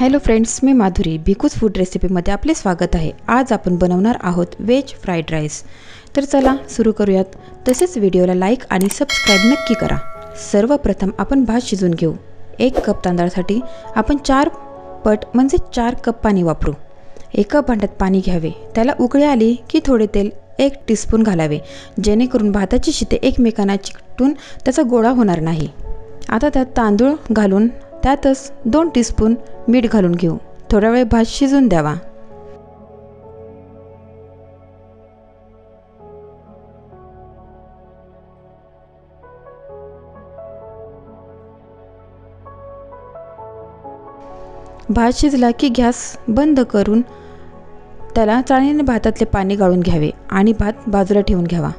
Hello friends, मी Madhuri भिकूज food रेसिपीमध्ये आपले स्वागत आहे। आज आपण बनवणार आहोत वेज फ्राईड राईस। तर चला सुरू करूयात। तसेच व्हिडिओला लाईक आणि सबस्क्राइब नक्की करा। सर्वप्रथम आपण भात शिजवून घेऊ। 1 कप तांदळासाठी आपण 4 पट म्हणजे 4 कप पाणी वापरू। एका भांड्यात पाणी घ्यावे, त्याला उकळी आली की थोडे तेल 1 टीस्पून घालावे, जेणेकरून भाताची शिते एकमेकांना चिकटून त्याचा गोळा होणार नाही। आता त्यात तांदूळ घालून त्यातच 2 टीस्पून मीठ घालून घेऊ। थोडा वेळ भात शिजून द्यावा। भात शिजला की गॅस बंद करून त्याला चाळणीने भातातले पाणी गाळून घ्यावे आणि भात बाजूला ठेवून घ्यावा।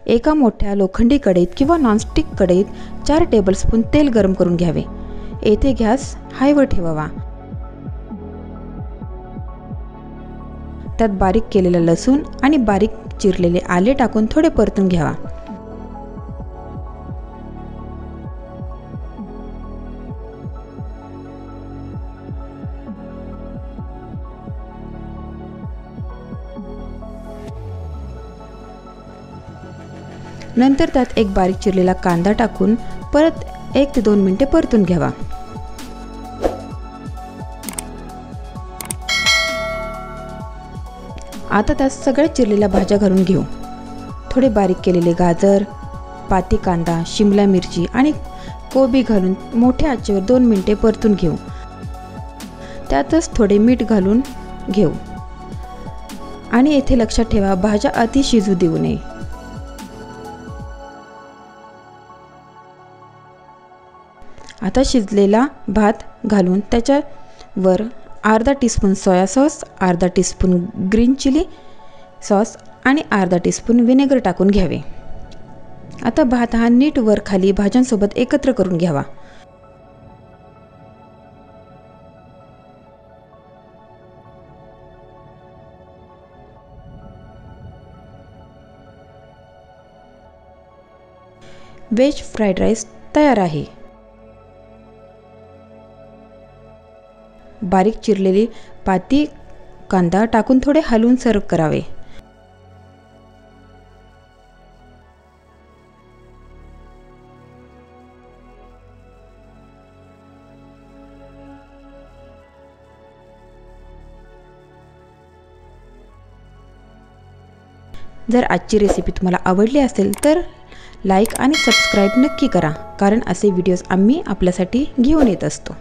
एका मोठ्या लोखंडी कढईत किंवा नॉनस्टिक कढईत 4 टेबलस्पून तेल गरम करून घ्यावे। येथे गॅस हायवर ठेवावा। त्यात बारीक केलेला लसूण आणि बारीक चिरलेले आले टाकून थोडे परतून घ्यावा। नंतर त्यात एक बारीक चिरलेला कांदा टाकून परत 1 ते 2 मिनिटे परतून घ्यावा। आता त्यात सगळ्या चिरलेल्या भाज्या घालून घेऊ। थोडे बारीक केलेले गाजर, पाती कांदा, शिमला मिरची आणि कोबी घालून मोठ्या आचेवर 2 मिनिटे परतून घेऊ। त्यातच थोडे मीठ घालून घेऊ आणि येथे लक्षात ठेवा, भाज्या अति शिजू देऊ नये। आता शिजलेला भात घालून त्याच्यावर अर्धा टीस्पून सोया सॉस, अर्धा टीस्पून ग्रीन चिली सॉस आणि अर्धा टीस्पून व्हिनेगर टाकून घ्यावे। आता भात हा नीट वर खाली भाज्यांसोबत एकत्र करून घ्यावा। वेज फ्राईड राईस तयार आहे। बारीक चिरलेली पाती कांदा टाकून थोडे हलवून सर्व करावे। जर आजची रेसिपी तुम्हाला आवडली असेल तर लाईक आणि सबस्क्राइब नक्की करा, कारण असे व्हिडिओज आम्ही आपल्यासाठी घेऊन येत असतो।